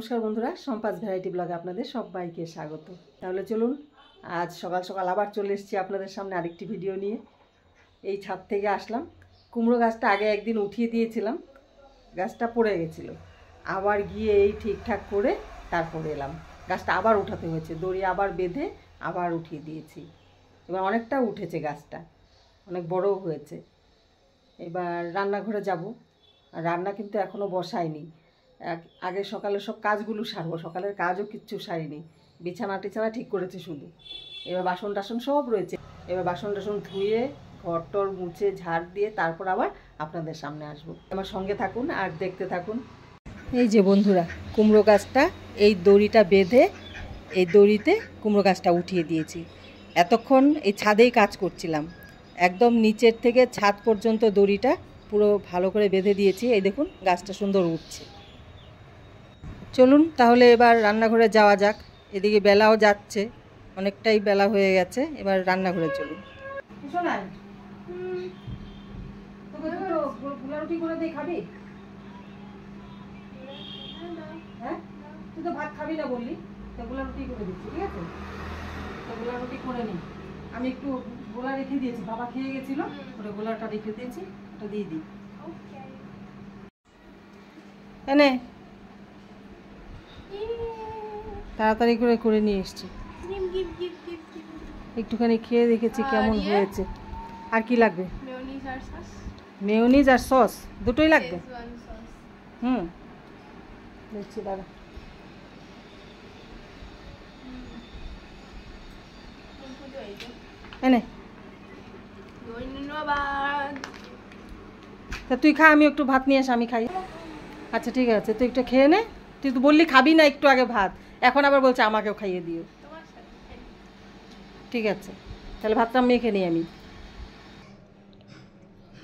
নমস্কার বন্ধুরা, সম্পাস ভ্যারাইটি ব্লগে আপনাদের সবাইকে স্বাগত। তাহলে চলুন, আজ সকাল সকাল আবার চলে এসেছি আপনাদের সামনে আরেকটি ভিডিও নিয়ে। এই ছাদ থেকে আসলাম। কুমড়ো গাছটা আগে একদিন উঠিয়ে দিয়েছিলাম, গাছটা পড়ে গেছিল, আবার গিয়ে এই ঠিকঠাক করে তারপরে এলাম। গাছটা আবার উঠাতে হয়েছে, দড়ি আবার বেঁধে আবার উঠিয়ে দিয়েছি। এবার অনেকটা উঠেছে, গাছটা অনেক বড়ও হয়েছে। এবার রান্নাঘরে যাব, রান্না কিন্তু এখনও বসাইনি। আগে সকালে সব কাজগুলো সারবো, সকালের কাজও কিচ্ছু সারিনি, বিছানা টিছানা ঠিক করেছি শুধু। এবার বাসন টাসন সব রয়েছে, এবার বাসন টাসন ধুয়ে ঘর টর মুছে ঝাড় দিয়ে তারপর আবার আপনাদের সামনে আসবো। আমার সঙ্গে থাকুন আর দেখতে থাকুন। এই যে বন্ধুরা, কুমড়ো গাছটা এই দড়িটা বেঁধে এই দড়িতে কুমড়ো গাছটা উঠিয়ে দিয়েছি। এতক্ষণ এই ছাদেই কাজ করছিলাম, একদম নিচের থেকে ছাদ পর্যন্ত দড়িটা পুরো ভালো করে বেঁধে দিয়েছি। এই দেখুন গাছটা সুন্দর উঠছে। চলুন তাহলে এবার রান্নাঘরে যাওয়া যাক। এদিকে বেলাও যাচ্ছে, অনেকটাই বেলা হয়ে গেছে। এবার রান্নাঘরে চলুন। রুটি করে দিয়ে খাবি? হ্যাঁ, তুই তো ভাত খাবি না বললি, তো গোলা রুটি করে দিচ্ছি, ঠিক আছে? তো গোলা রুটি করে নিই। আমি একটু গোলা রেখে দিয়েছি, বাবা খেয়ে গেছিল, ওটা গোলাটা রেখে দিয়েছি, ওটা দিয়ে দিই। এনে তাড়াতাড়ি করে করে নিয়ে এসছি। একটুখানি খেয়ে দেখেছি কেমন হয়েছে। আর কি লাগবে? মেয়োনিজ আর সস দুটোই লাগবে। দেখছি দাদা। এনে তা তুই খা, আমি একটু ভাত নিয়ে আসি, আমি খাই। আচ্ছা ঠিক আছে, তুই একটু খেয়ে নে। তুই তো বললি খাবি না একটু আগে ভাত, এখন আবার বলছে আমাকেও খাইয়ে দিও। ঠিক আছে, তাহলে ভাতটা মেখে নিই আমি।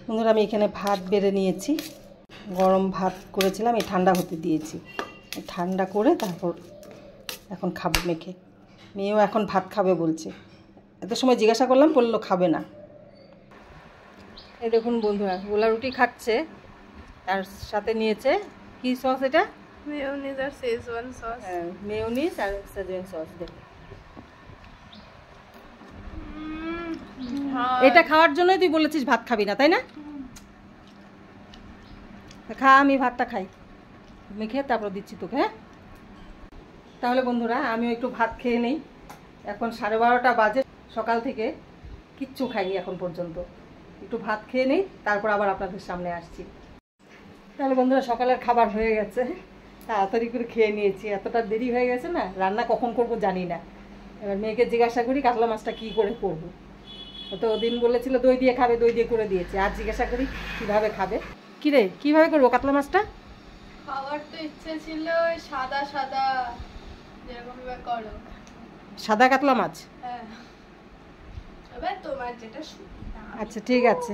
বন্ধুরা, আমি এখানে ভাত বেড়ে নিয়েছি, গরম ভাত করেছিলাম, এই ঠান্ডা হতে দিয়েছি। ঠান্ডা করে তারপর এখন খাবো মেখে। মেয়েও এখন ভাত খাবে বলছে, এত সময় জিজ্ঞাসা করলাম, বললো খাবে না। এই দেখুন বন্ধুরা, গোলা রুটি খাচ্ছে, তার সাথে নিয়েছে কি সস? এটা মেয়োনিজ আর শেজওয়ান সস। হ্যাঁ, মেয়োনিজ আর শেজওয়ান সস। দেখুন, এটা খাওয়ার জন্যই তুই বলেছিস ভাত খাবি না, তাই না? খা, আমি ভাতটা খাই, মেখে তারপর দিচ্ছি তোকে। হ্যাঁ, তাহলে বন্ধুরা আমিও একটু ভাত খেয়ে নেই। এখন 12:30 বাজে, সকাল থেকে কিচ্ছু খাইনি এখন পর্যন্ত। একটু ভাত খেয়ে নেই, তারপর আবার আপনাদের সামনে আসছি। তাহলে বন্ধুরা, সকালের খাবার হয়ে গেছে, তাড়াতাড়ি করে খেয়ে নিয়েছি। এতটা দেরি হয়ে গেছে না, রান্না কখন করব জানি না। এবার মেয়েকে জিজ্ঞাসা করি কাতলা মাছটা কী করে করবো। তো ওদিন বলেছিল দই দিয়ে খাবে, দই দিয়ে করে দিয়েছি। আর জিজ্ঞাসা করি কীভাবে খাবে। কী রে, কীভাবে করবো কাতলা মাছটা? খাওয়ার তো ইচ্ছে ছিল সাদা সাদা, যেরকম করো সাদা কাতলা মাছ। হ্যাঁ, এবার তোমার যেটা সুবিধা। আচ্ছা ঠিক আছে,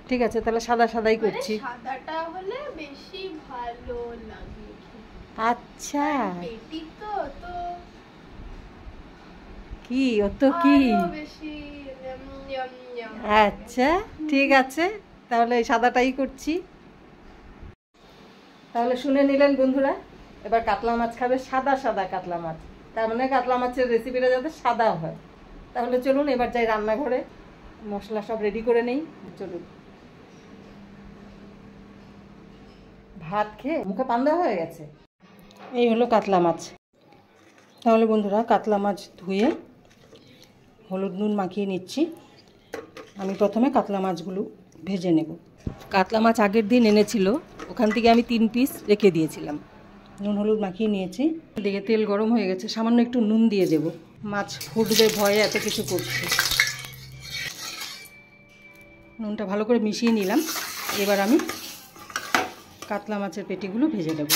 ঠিক আছে, তাহলে সাদা সাদাই করছি। সাদাটা হলে বেশি ভালো লাগে। আচ্ছা, পেটি তো তো কি অত কি? বেশি। আচ্ছা ঠিক আছে, তাহলে সাদাটাই করছি। তাহলে শুনে নিলেন বন্ধুরা, এবার কাতলা মাছ খাবে, সাদা সাদা কাতলা মাছ। তার মানে কাতলা মাছের রেসিপিটা যাতে সাদা হয়। তাহলে চলুন এবার যাই রান্নাঘরে, মশলা সব রেডি করে নেই। চলুন, ভাত খেয়ে মুখে পান দেওয়া হয়ে গেছে। এই হলো কাতলা মাছ। তাহলে বন্ধুরা, কাতলা মাছ ধুয়ে হলুদ নুন মাখিয়ে নিচ্ছি। আমি প্রথমে কাতলা মাছগুলো ভেজে নেব। কাতলা মাছ আগের দিন এনেছিল, ওখান থেকে আমি 3 পিস রেখে দিয়েছিলাম। নুন হলুদ মাখিয়ে নিয়েছি। দিকে তেল গরম হয়ে গেছে, সামান্য একটু নুন দিয়ে দেব। মাছ ফুটবে ভয়ে এত কিছু করছি। নুনটা ভালো করে মিশিয়ে নিলাম। এবার আমি কাতলা মাছের পেটিগুলো ভেজে দেব।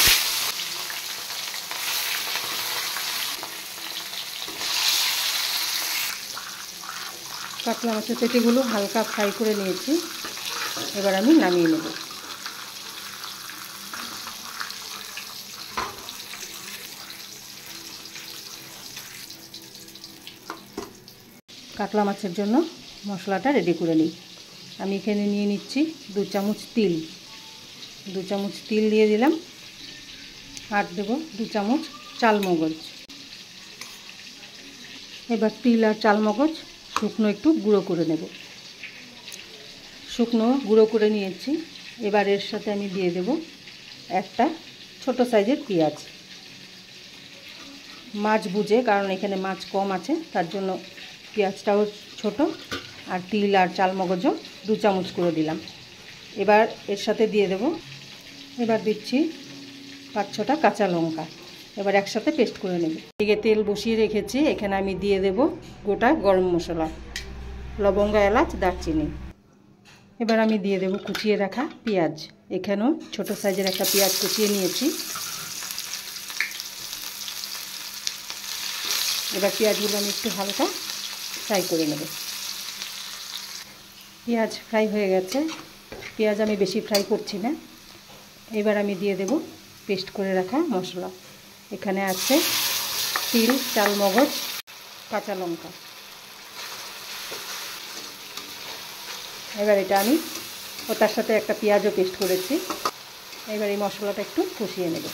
কাতলা মাছের পেটিগুলো হালকা ফ্রাই করে নিয়েছি, এবার আমি নামিয়ে নেব। কাতলা মাছের জন্য মশলাটা রেডি করে নিই। আমি এখানে নিয়ে নিচ্ছি 2 চামচ তিল। 2 চামচ তিল দিয়ে দিলাম। আর দেব 2 চামচ চালমগজ। এবার তিল আর চালমগজ শুকনো একটু গুঁড়ো করে নেব। শুকনো গুঁড়ো করে নিয়েছি। এবার এর সাথে আমি দিয়ে দেব একটা ছোট সাইজের পেঁয়াজ। মাছ বুঝে, কারণ এখানে মাছ কম আছে তার জন্য পেঁয়াজটাও ছোট, আর তিল আর চালমগজও 2 চামচ করে দিলাম। এবার এর সাথে দিয়ে দেব, এবার দিচ্ছি 5-6টা কাঁচা লঙ্কা। এবার একসাথে পেস্ট করে নেব। এদিকে তেল বসিয়ে রেখেছি, এখানে আমি দিয়ে দেব গোটা গরম মশলা, লবঙ্গ, এলাচ, দারচিনি। এবার আমি দিয়ে দেব কুচিয়ে রাখা পেঁয়াজ। এখানেও ছোট সাইজের একটা পেঁয়াজ কুচিয়ে নিয়েছি। এবার পেঁয়াজগুলো আমি একটু হালকা ফ্রাই করে নেব। পেঁয়াজ ফ্রাই হয়ে গেছে। পেঁয়াজ আমি বেশি ফ্রাই করছি না। এবার আমি দিয়ে দেব পেস্ট করে রাখা মশলা। এখানে আছে তিল, চালমগজ, কাঁচা লঙ্কা। এবার এটা আমি তার সাথে একটা পেঁয়াজও পেস্ট করেছি। এবার এই মশলাটা একটু কষিয়ে নেব।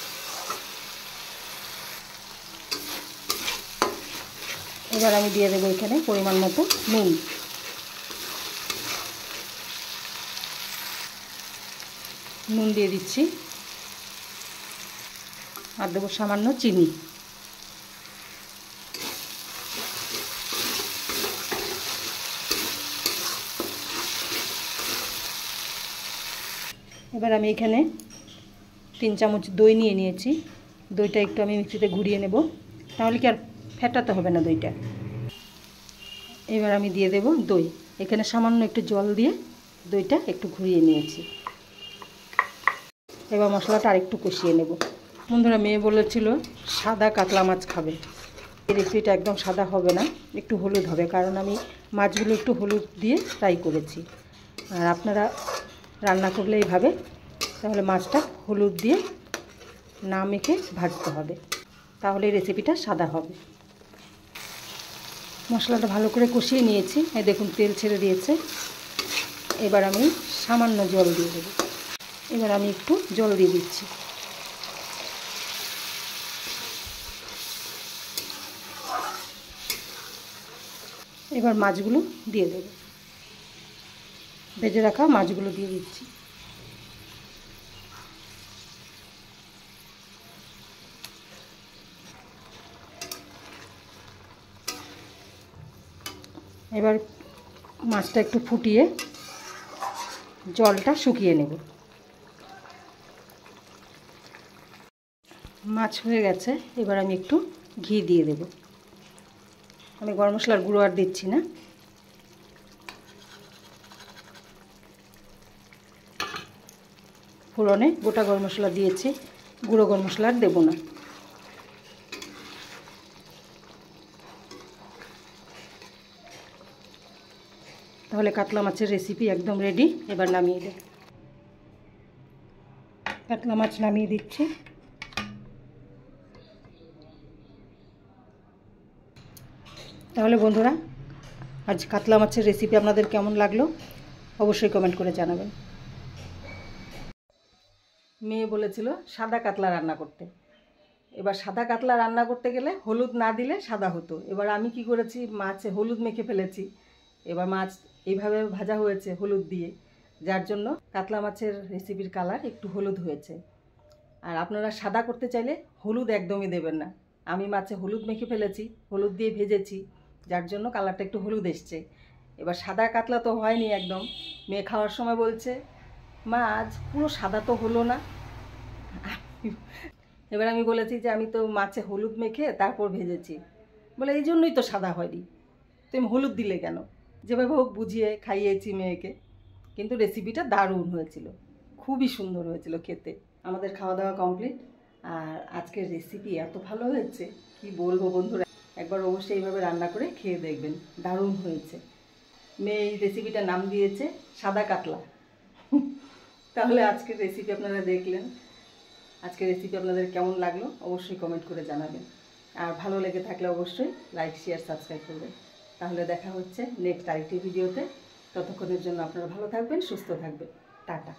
এবার আমি দিয়ে দেবো এখানে পরিমাণ মতো নুন। নুন দিয়ে দিচ্ছি, আর দেবো সামান্য চিনি। এবার আমি এখানে 3 চামচ দই নিয়ে নিয়েছি। দইটা একটু আমি মিক্সিতে ঘুরিয়ে নেব, তাহলে কি আর ফেটাতে হবে না দইটা। এবার আমি দিয়ে দেব দই। এখানে সামান্য একটু জল দিয়ে দইটা একটু ঘুরিয়ে নিয়েছি। এবার মশলাটা আরেকটু কষিয়ে নেব। বন্ধুরা, মেয়ে বলেছিল সাদা কাতলা মাছ খাবে। এই রেসিপিটা একদম সাদা হবে না, একটু হলুদ হবে, কারণ আমি মাছগুলো একটু হলুদ দিয়ে ফ্রাই করেছি। আর আপনারা রান্না করলে এইভাবে, তাহলে মাছটা হলুদ দিয়ে না মেখে ভাজতে হবে, তাহলে এই রেসিপিটা সাদা হবে। মশলাটা ভালো করে কষিয়ে নিয়েছি। এই দেখুন তেল ছেড়ে দিয়েছে। এবার আমি সামান্য জল দিয়ে দেব। এবার আমি একটু জল দিয়ে দিচ্ছি। এবার মাছগুলো দিয়ে দেব। ভেজে রাখা মাছগুলো দিয়ে দিচ্ছি। এবার মাছটা একটু ফুটিয়ে জলটা শুকিয়ে নেব। মাছ হয়ে গেছে। এবার আমি একটু ঘি দিয়ে দেব। আমি গরম মশলার গুঁড়ো আর দিচ্ছি না। ফোড়নে গোটা গরম মশলা দিয়েছি, গুঁড়ো গরম মশলা আর দেবো না। তাহলে কাতলা মাছের রেসিপি একদম রেডি। এবার নামিয়ে দেব। কাতলা মাছ নামিয়ে দিচ্ছি। তাহলে বন্ধুরা, আজ কাতলা মাছের রেসিপি আপনাদের কেমন লাগলো অবশ্যই কমেন্ট করে জানাবেন। মেয়ে বলেছিল সাদা কাতলা রান্না করতে। এবার সাদা কাতলা রান্না করতে গেলে হলুদ না দিলে সাদা হতো। এবার আমি কি করেছি, মাছে হলুদ মেখে ফেলেছি। এবার মাছ এইভাবে ভাজা হয়েছে হলুদ দিয়ে, যার জন্য কাতলা মাছের রেসিপির কালার একটু হলুদ হয়েছে। আর আপনারা সাদা করতে চাইলে হলুদ একদমই দেবেন না। আমি মাছে হলুদ মেখে ফেলেছি, হলুদ দিয়ে ভেজেছি, যার জন্য কালারটা একটু হলুদ এসছে। এবার সাদা কাতলা তো হয়নি একদম। মেয়ে খাওয়ার সময় বলছে, মা আজ পুরো সাদা তো হলো না। এবার আমি বলেছি যে আমি তো মাছে হলুদ মেখে তারপর ভেজেছি। বলে এই জন্যই তো সাদা হয়নি, তুমি হলুদ দিলে কেন? যেভাবে হোক বুঝিয়ে খাইয়েছি মেয়েকে। কিন্তু রেসিপিটা দারুণ হয়েছিল, খুবই সুন্দর হয়েছিল খেতে। আমাদের খাওয়া দাওয়া কমপ্লিট। আর আজকের রেসিপি এত ভালো হয়েছে কি বলবো বন্ধুরা, একবার অবশ্যই এইভাবে রান্না করে খেয়ে দেখবেন, দারুণ হয়েছে। মেয়ে এই রেসিপিটার নাম দিয়েছে সাদা কাতলা। তাহলে আজকের রেসিপি আপনারা দেখলেন। আজকের রেসিপি আপনাদের কেমন লাগলো অবশ্যই কমেন্ট করে জানাবেন। আর ভালো লেগে থাকলে অবশ্যই লাইক, শেয়ার, সাবস্ক্রাইব করবেন। তাহলে দেখা হচ্ছে নেক্সট আরেকটি ভিডিওতে। ততক্ষণের জন্য আপনারা ভালো থাকবেন, সুস্থ থাকবেন। টাটা।